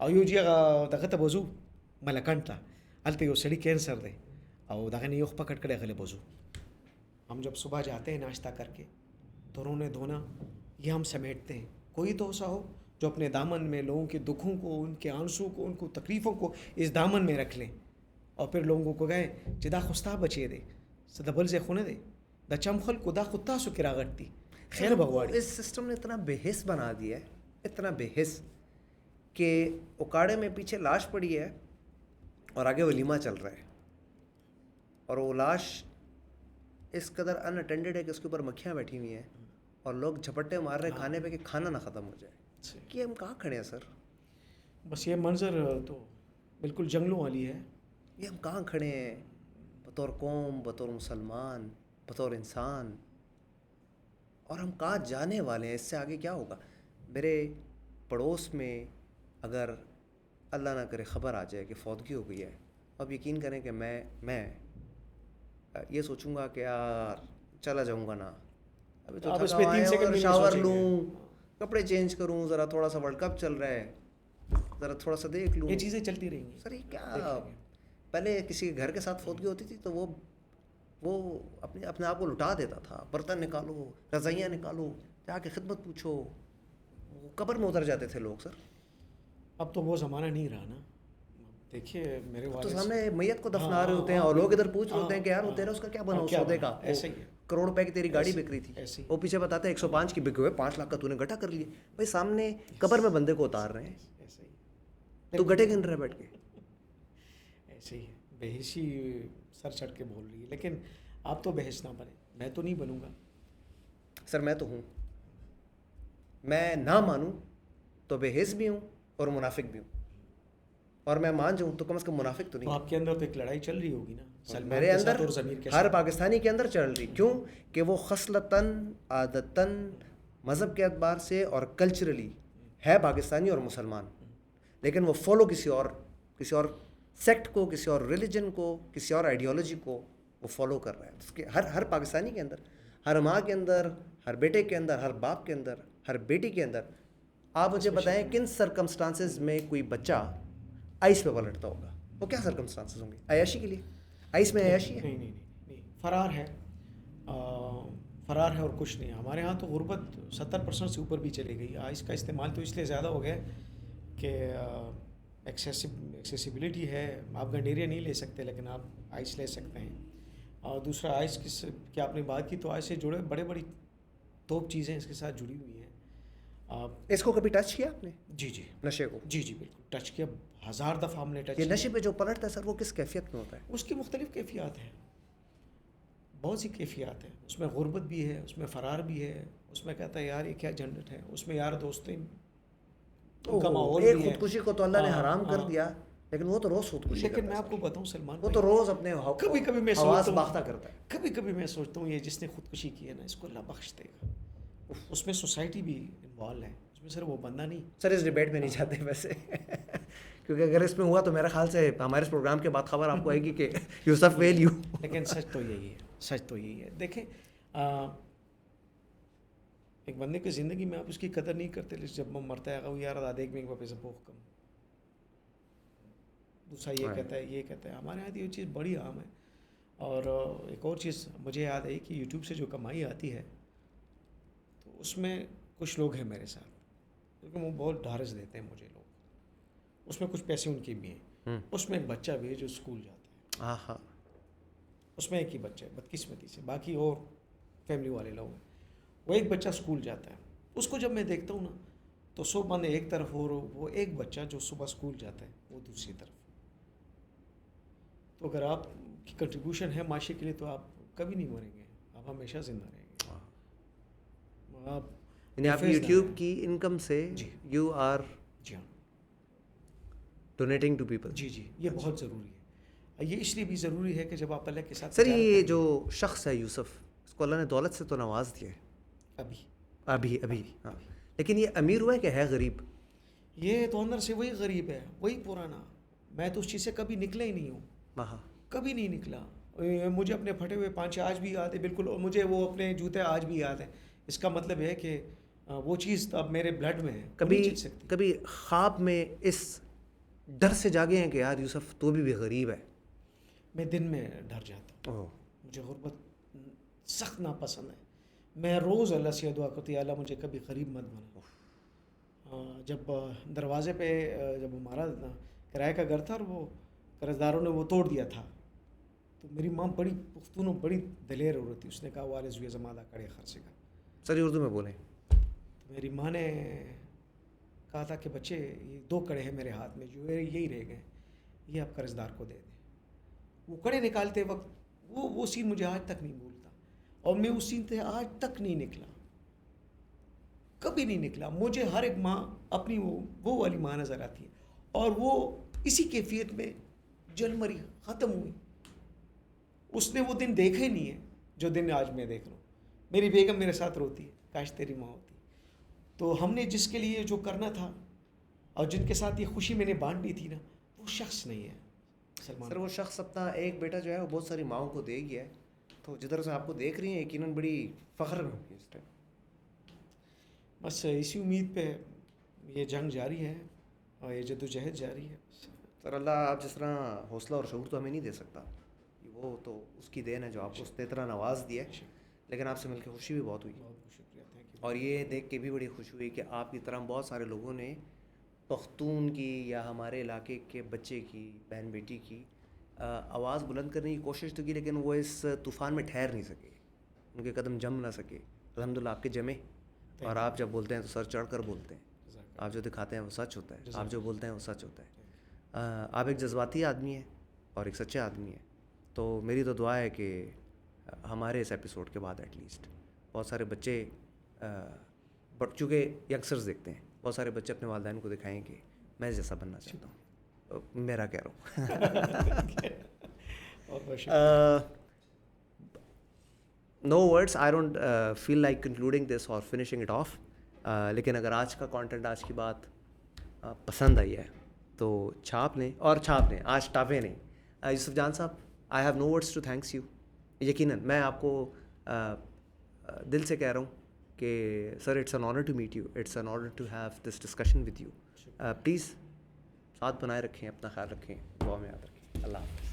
او یو چې دغه ته بوزو ملکان ته الته یو سړی کینسر دی او دغه نه یو پکړ کړي غلې بوزو. ہم جب صبح جاتے ہیں ناشتہ کر کے تو رونے دھونا یہ ہم سمیٹتے ہیں. کوئی تو ایسا ہو جو اپنے دامن میں لوگوں کے دکھوں کو, ان کے آنسو کو, ان کو تکلیفوں کو اس دامن میں رکھ لیں اور پھر لوگوں کو گئے چې دا خستا بچے دے څه د بل ځای خونه دی د چم خلکو دا خو تاسو کې راغټي خیر بغواړي. اس سسٹم نے اتنا بے حس بنا دیا ہے, اتنا بے حس کہ اکاڑے میں پیچھے لاش پڑی ہے اور آگے ولیمہ چل رہا ہے, اور وہ لاش اس قدر ان اٹینڈڈ ہے کہ اس کے اوپر مکھیاں بیٹھی ہوئی ہیں اور لوگ جھپٹے مار رہے کھانے پہ کہ کھانا نہ ختم ہو جائے. کہ ہم کہاں کھڑے ہیں سر؟ بس یہ منظر تو بالکل جنگلوں والی ہے. یہ ہم کہاں کھڑے ہیں بطور قوم, بطور مسلمان, بطور انسان؟ اور ہم کہاں جانے والے ہیں، اس سے آگے کیا ہوگا. میرے پڑوس میں اگر اللہ نہ کرے خبر آ جائے کہ فوتگی ہو گئی ہے، اب یقین کریں کہ میں یہ سوچوں گا کہ یار چلا جاؤں گا نا، ابھی تو آپ اس تھکا پہ ہوا 3 ہے، سیکنڈ اور بھی نہیں شاور سوچیں گے. لوں، کپڑے چینج کروں، ذرا تھوڑا سا ورلڈ کپ چل رہا ہے، ذرا تھوڑا سا دیکھ لوں. یہ چیزیں چلتی رہیں گی. سر یہ دیکھ کیا، لیں گے. پہلے کسی کے گھر کے ساتھ فوتگی ہوتی تھی تو وہ اپنے آپ کو لٹا دیتا تھا. برتن نکالو، رضائیاں نکالو، جا کے خدمت پوچھو، وہ قبر میں اتر جاتے تھے لوگ. سر اب تو وہ زمانہ نہیں رہا نا. دیکھیے میرے اب تو والد سامنے میت کو دفنا رہے ہوتے ہیں اور لوگ ادھر پوچھ رہے ہوتے ہیں کہ یار وہ تیرا اس کا کیا بنا، اس سودے کا، ایسا ہی ہے. کروڑ روپے کی تیری گاڑی بک رہی تھی، ایسے ہی. وہ پیچھے بتاتے ہیں 105 کی بکے ہوئے، 5 لاکھ کا تو نے گٹا کر لیے. بھائی سامنے قبر میں بندے کو اتار رہے ہیں، ایسے ہی. تو گٹے گن رہا ہے بیٹھ کے. ایسے ہی ہے. بحثی سر چڑھ کے بول رہی ہے، لیکن آپ تو بحث نہ بنے. میں تو نہیں بنوں گا. سر میں تو ہوں، میں نہ مانوں تو بے حس بھی ہوں اور منافق بھی ہوں، اور میں مان جاؤں تو کم از کم منافق تو نہیں. تو آپ کے اندر تو ایک لڑائی چل رہی ہوگی نا سلمان میرے کے اندر ساتھ اور ضمیر کے ہر ساتھ. پاکستانی کے اندر چل رہی. کیوں کہ وہ خصلتاً، عادتاً، مذہب کے اعتبار سے اور کلچرلی ہے پاکستانی اور مسلمان، لیکن وہ فالو کسی اور سیکٹ کو، کسی اور ریلیجن کو، کسی اور آئیڈیالوجی کو وہ فالو کر رہا ہے. اس کے ہر پاکستانی کے اندر، ہر ماں کے اندر، ہر بیٹے کے اندر، ہر باپ کے اندر، ہر بیٹی کے اندر. آپ مجھے بتائیں کن سرکمسٹانسز میں کوئی بچہ آئس پہ پلٹتا ہوگا؟ وہ کیا سرکمسٹانسز ہوں گے؟ عیاشی کے لیے؟ آئس میں عیاشی ہے؟ نہیں. فرار ہے. فرار ہے اور کچھ نہیں. ہمارے ہاں تو غربت 70% سے اوپر بھی چلی گئی. اس کا استعمال تو اس لیے زیادہ ہو گیا کہ ایکسیسیبلٹی ہے. آپ گنڈیریا نہیں لے سکتے لیکن آپ آئس لے سکتے ہیں. اور دوسرا آئس کی آپ نے بات کی تو آئس سے جڑے بڑی توپ چیزیں اس کے ساتھ جڑی ہوئی ہیں. اس کو کبھی ٹچ کیا آپ نے؟ جی نشے کو؟ جی بالکل ٹچ کیا. 1000 دفعہ ہم نے ٹچ یہ کیا. نشے پہ جو پلٹتا ہے سر وہ کس کیفیت میں ہوتا ہے؟ اس کی مختلف کیفیات ہیں، بہت سی کیفیات ہیں. اس میں غربت بھی ہے، اس میں فرار بھی ہے، اس میں کہتا ہے یار یہ کیا جھنجٹ ہے، اس میں یار دوستیں ان کا ماحول بھی ہے. ایک خودکشی کو تو اللہ نے حرام کر دیا، لیکن وہ تو روز خودکشی کرتا ہے. لیکن میں آپ کو بتاؤں سلمان وہ تو روز اپنے کبھی میں حواس سوچتا باختہ کرتا ہے. کبھی میں سوچتا ہوں یہ جس نے خودکشی کی ہے نا، اس کو اللہ بخش دے گا. اس میں سوسائٹی بھی انوالو ہے، اس میں صرف وہ بندہ نہیں. سر اس ڈبیٹ میں نہیں جاتے ویسے، کیونکہ اگر اس میں ہوا تو میرے خیال سے ہمارے اس پروگرام کے بعد خبر آپ کو آئے گی کہ یوسف ویلیو. لیکن سچ تو یہی ہے. دیکھیں ایک بندے کی زندگی میں آپ اس کی قدر نہیں کرتے، جب وہ مرتا ہے وہ یار دیکھ میں واپس بہت کم. دوسرا یہ کہتا ہے. ہمارے یہاں یہ چیز بڑی عام ہے. اور ایک اور چیز مجھے یاد ہے کہ یوٹیوب سے جو کمائی آتی ہے تو اس میں کچھ لوگ ہیں میرے ساتھ کیونکہ وہ بہت ڈھارس دیتے ہیں مجھے لوگ. اس میں کچھ پیسے ان کے بھی ہیں. اس میں ایک بچہ بھی ہے جو اسکول جاتا ہے. ہاں اس میں ایک ہی بچہ ہے بدقسمتی سے، باقی اور فیملی والے لوگ ہیں. وہ ایک بچہ اسکول جاتا ہے. اس کو جب میں دیکھتا ہوں نا تو صبح نے ایک طرف اور وہ ایک بچہ جو صبح اسکول جاتا ہے وہ دوسری طرف. تو اگر آپ کی کنٹریبیوشن ہے معاشرے کے لیے تو آپ کبھی نہیں مریں گے، آپ ہمیشہ زندہ رہیں گے. یعنی آپ یوٹیوب کی انکم سے یو آر جی ہاں ڈونیٹنگ ٹو پیپل. جی یہ بہت ضروری ہے. یہ اس لیے بھی ضروری ہے کہ جب آپ اللہ کے ساتھ سر یہ جو شخص ہے یوسف، اس کو اللہ نے دولت سے تو نواز دیا ہے ابھی ہاں، لیکن یہ امیر ہوا ہے کہ ہے غریب؟ یہ تو اندر سے وہی غریب ہے، وہی پرانا. میں تو اس چیز سے کبھی نکلا ہی نہیں ہوں، کبھی نہیں نکلا. مجھے اپنے پھٹے ہوئے پانچے آج بھی یاد ہے بالکل، اور مجھے وہ اپنے جوتے آج بھی یاد ہیں. اس کا مطلب ہے کہ وہ چیز اب میرے بلڈ میں ہے. کبھی خواب میں اس ڈر سے جاگے ہیں کہ یار یوسف تو بھی غریب ہے؟ میں دن میں ڈر جاتا ہوں. مجھے غربت سخت ناپسند ہے. میں روز اللہ سے دعا کرتی اللہ مجھے کبھی غریب مت بنا. جب دروازے پہ جب ہمارا کرائے کا گھر تھا اور وہ قرض داروں نے وہ توڑ دیا تھا تو میری ماں بڑی پختون و بڑی دلیر عورت تھی. اس نے کہا والد ہوئے زمادہ کڑے خرچے کا. سر یہ اردو میں بولیں. تو میری ماں نے کہا تھا کہ بچے یہ 2 کڑے ہیں میرے ہاتھ میں جو یہی رہ گئے، یہ آپ قرض دار کو دے دیں. وہ کڑے نکالتے وقت وہ سین مجھے آج تک نہیں بھولتا، اور میں اس سین سے آج تک نہیں نکلا، کبھی نہیں نکلا. مجھے ہر ایک ماں اپنی وہ والی ماں نظر آتی ہے، اور وہ اسی کیفیت میں جل مری ختم ہوئی. اس نے وہ دن دیکھے نہیں ہے جو دن آج میں دیکھ رہا ہوں. میری بیگم میرے ساتھ روتی ہے کاش تیری ماں ہوتی. تو ہم نے جس کے لیے جو کرنا تھا اور جن کے ساتھ یہ خوشی میں نے بانٹنی تھی نا, وہ شخص نہیں ہے سلمان. سر وہ شخص اپنا ایک بیٹا جو ہے وہ بہت ساری ماؤں کو دے گیا ہے, تو جدھر سے آپ کو دیکھ رہی ہیں یقیناً بڑی فخر میں ہوگی اس ٹائم. بس اسی امید پہ یہ جنگ جاری ہے اور یہ جدوجہد جاری ہے. سر اللہ آپ جس طرح حوصلہ اور شعور تو ہمیں نہیں دے سکتا, وہ تو اس کی دین ہے جو آپ کو اس طرح نواز دیا ہے, لیکن آپ سے مل کے خوشی بھی بہت ہوئی. بہت بہت شکریہ, تھینک یو. اور یہ دیکھ کے بھی بڑی خوشی ہوئی کہ آپ کی طرح بہت سارے لوگوں نے پختون کی یا ہمارے علاقے کے بچے کی, بہن بیٹی کی آواز بلند کرنے کی کوشش تو کی, لیکن وہ اس طوفان میں ٹھہر نہیں سکے, ان کے قدم جم نہ سکے. الحمدللہ آپ کے جمے, اور آپ جب بولتے ہیں تو سر چڑھ کر بولتے ہیں. آپ جو دکھاتے ہیں وہ سچ ہوتا ہے, آپ جو بولتے ہیں وہ سچ ہوتا ہے. آپ ایک جذباتی آدمی ہیں اور ایک سچے آدمی ہیں. تو میری تو دعا ہے کہ ہمارے اس ایپیسوڈ کے بعد ایٹ لیسٹ بہت سارے بچے, چونکہ ینگسٹرز دیکھتے ہیں, بہت سارے بچے اپنے والدین کو دکھائیں کہ میں جیسا بننا چاہتا ہوں. میرا کہہ رہا ہوں. No words, I don't feel like concluding this اور فنشنگ اٹ آف. لیکن اگر آج کا کانٹینٹ, آج کی بات پسند آئی ہے تو چھاپ لیں, اور چھاپ لیں, آج ٹاپیں نہیں. یوسف جان صاحب, I have no words to thanks you. یقیناً میں آپ کو دل سے کہہ رہا ہوں کہ sir it's an honour to meet you, it's an honour to have this discussion with you. Please ساتھ بنائے رکھیں, اپنا خیال رکھیں, دعا میں یاد رکھیں. اللہ حافظ.